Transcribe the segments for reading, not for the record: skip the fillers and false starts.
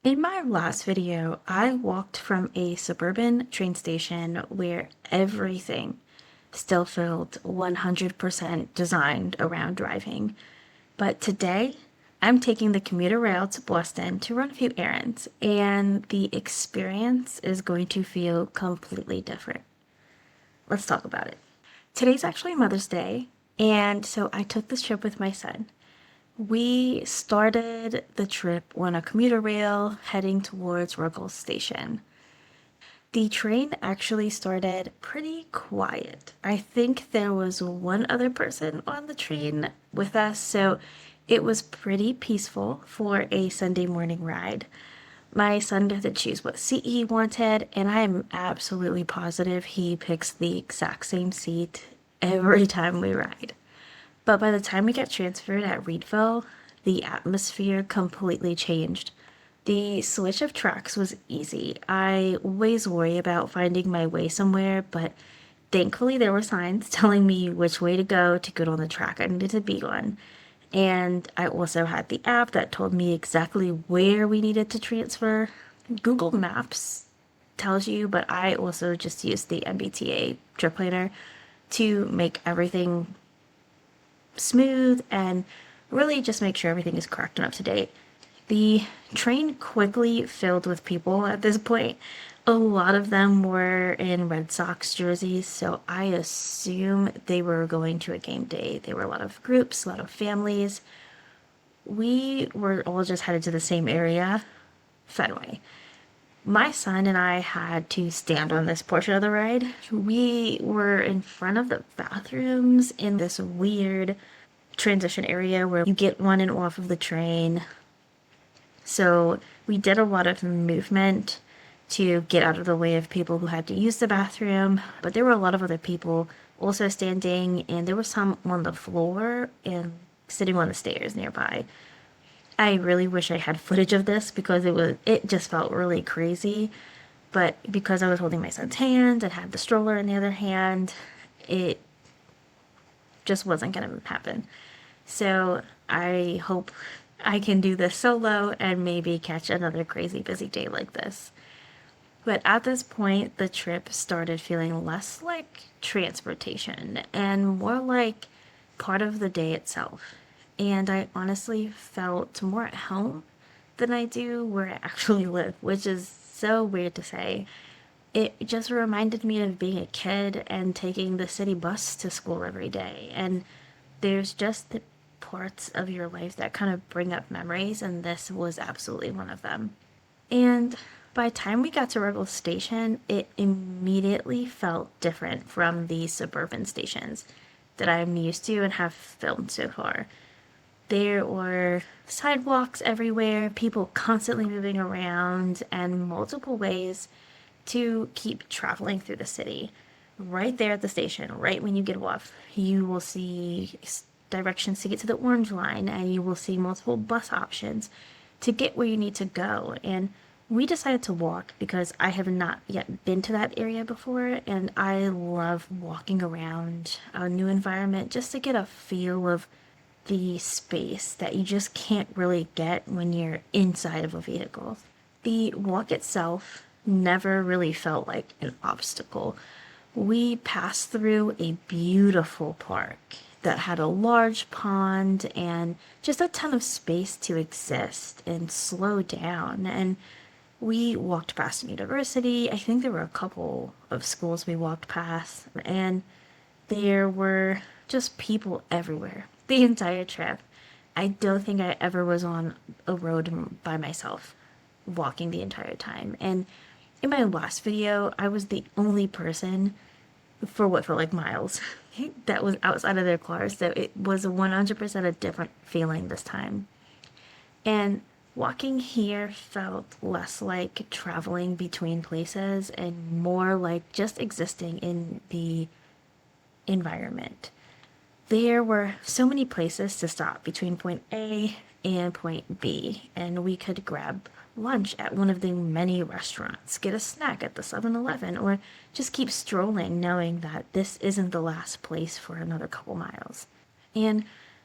In my last video, I walked from a suburban train station where everything still felt 100% designed around driving. But today, I'm taking the commuter rail to Boston to run a few errands, and the experience is going to feel completely different. Let's talk about it. Today's actually Mother's Day, and so I took this trip with my son. We started the trip on a commuter rail heading towards Ruggles Station. The train actually started pretty quiet. I think there was one other person on the train with us, so it was pretty peaceful for a Sunday morning ride. My son got to choose what seat he wanted, and I am absolutely positive he picks the exact same seat every time we ride. But by the time we got transferred at Reedville, the atmosphere completely changed. The switch of tracks was easy. I always worry about finding my way somewhere, but thankfully there were signs telling me which way to get on the track I needed to be on. And I also had the app that told me exactly where we needed to transfer. Google Maps tells you, but I also just used the MBTA trip planner to make everything smooth and really just make sure everything is correct and up to date. The train quickly filled with people at this point. A lot of them were in Red Sox jerseys, so I assume they were going to a game day. There were a lot of groups, a lot of families. We were all just headed to the same area, Fenway. My son and I had to stand on this portion of the ride. We were in front of the bathrooms in this weird transition area where you get on and off of the train. So we did a lot of movement to get out of the way of people who had to use the bathroom, but there were a lot of other people also standing, and there was some on the floor and sitting on the stairs nearby. I really wish I had footage of this because it just felt really crazy. But because I was holding my son's hand and had the stroller in the other hand, it just wasn't gonna happen. So I hope I can do this solo and maybe catch another crazy busy day like this. But at this point, the trip started feeling less like transportation and more like part of the day itself. And I honestly felt more at home than I do where I actually live, which is so weird to say. It just reminded me of being a kid and taking the city bus to school every day. And there's just the parts of your life that kind of bring up memories, and this was absolutely one of them. And by the time we got to Ruggles Station, it immediately felt different from the suburban stations that I'm used to and have filmed so far. There were sidewalks everywhere, people constantly moving around, and multiple ways to keep traveling through the city. Right there at the station, right when you get off, you will see directions to get to the Orange Line, and you will see multiple bus options to get where you need to go. And we decided to walk because I have not yet been to that area before, and I love walking around a new environment just to get a feel of the space that you just can't really get when you're inside of a vehicle. The walk itself never really felt like an obstacle. We passed through a beautiful park that had a large pond and just a ton of space to exist and slow down. And we walked past a university. I think there were a couple of schools we walked past, and there were just people everywhere the entire trip. I don't think I ever was on a road by myself walking the entire time. And in my last video, I was the only person for what felt like miles that was outside of their car. So it was 100% a different feeling this time. And walking here felt less like traveling between places and more like just existing in the environment. There were so many places to stop between point A and point B, and we could grab lunch at one of the many restaurants, get a snack at the 7-Eleven, or just keep strolling knowing that this isn't the last place for another couple miles. And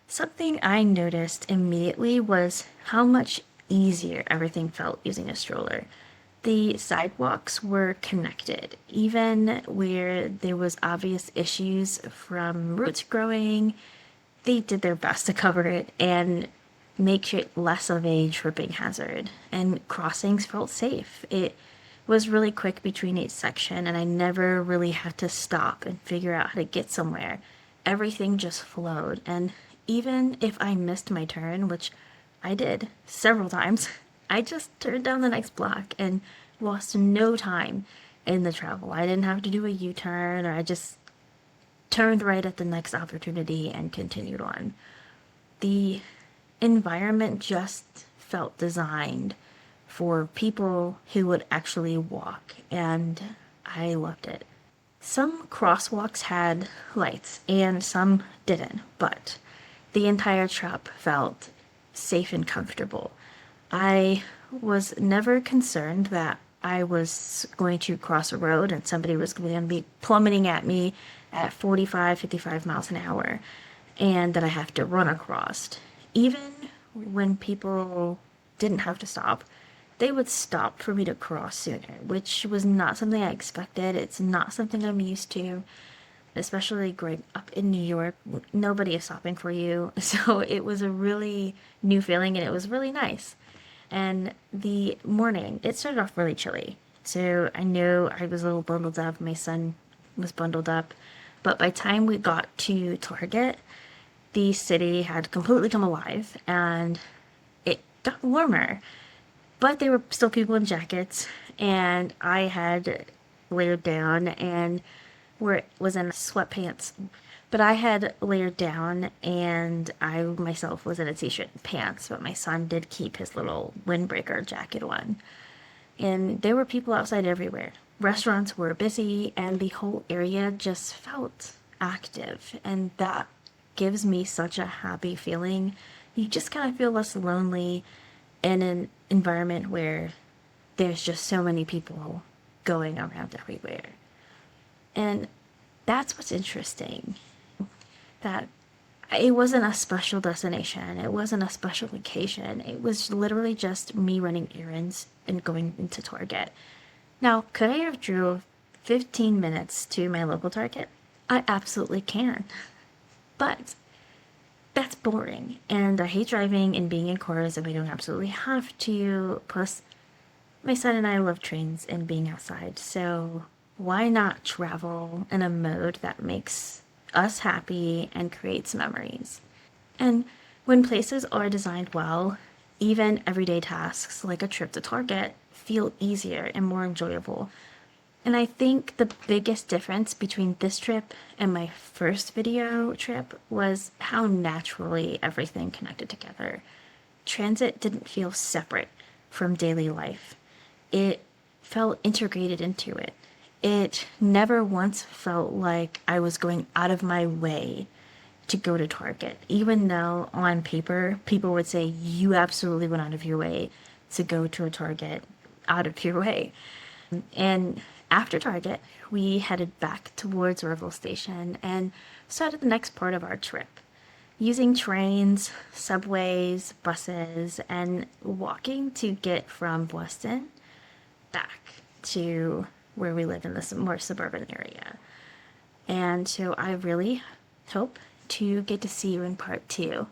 something I noticed immediately was how much easier everything felt using a stroller. The sidewalks were connected, even where there was obvious issues from roots growing. They did their best to cover it and make it less of a tripping hazard. And crossings felt safe. It was really quick between each section, and I never really had to stop and figure out how to get somewhere. Everything just flowed. And even if I missed my turn, which I did several times, I just turned down the next block and lost no time in the travel. I didn't have to do a U turn, or I just turned right at the next opportunity and continued on. The environment just felt designed for people who would actually walk, and I loved it. Some crosswalks had lights and some didn't, but the entire trip felt safe and comfortable. I was never concerned that I was going to cross a road and somebody was going to be plummeting at me at 45, 55 miles an hour and that I have to run across. Even when people didn't have to stop, they would stop for me to cross sooner, which was not something I expected. It's not something I'm used to, especially growing up in New York. Nobody is stopping for you. So it was a really new feeling and it was really nice. And the morning, it started off really chilly. So I know I was a little bundled up. My son was bundled up. But by the time we got to Target, the city had completely come alive and it got warmer. But there were still people in jackets, and I had layered down and was in sweatpants. But I had layered down, and I myself was in a t-shirt and pants, but my son did keep his little windbreaker jacket on. And there were people outside everywhere. Restaurants were busy, and the whole area just felt active, and that gives me such a happy feeling. You just kind of feel less lonely in an environment where there's just so many people going around everywhere. And that's what's interesting. That it wasn't a special destination. It wasn't a special vacation. It was literally just me running errands and going into Target. Now, could I have drove 15 minutes to my local Target? I absolutely can. But that's boring. And I hate driving and being in cars if I don't absolutely have to. Plus, my son and I love trains and being outside. So why not travel in a mode that makes us happy and creates memories? And when places are designed well, even everyday tasks like a trip to Target feel easier and more enjoyable. And I think the biggest difference between this trip and my first video trip was how naturally everything connected together. Transit didn't feel separate from daily life. It felt integrated into it. It never once felt like I was going out of my way to go to Target, even though on paper people would say you absolutely went out of your way to go to a Target, out of your way. And after Target, we headed back towards Orville Station and started the next part of our trip, using trains, subways, buses, and walking to get from Boston back to where we live in this more suburban area. And so I really hope to get to see you in part two.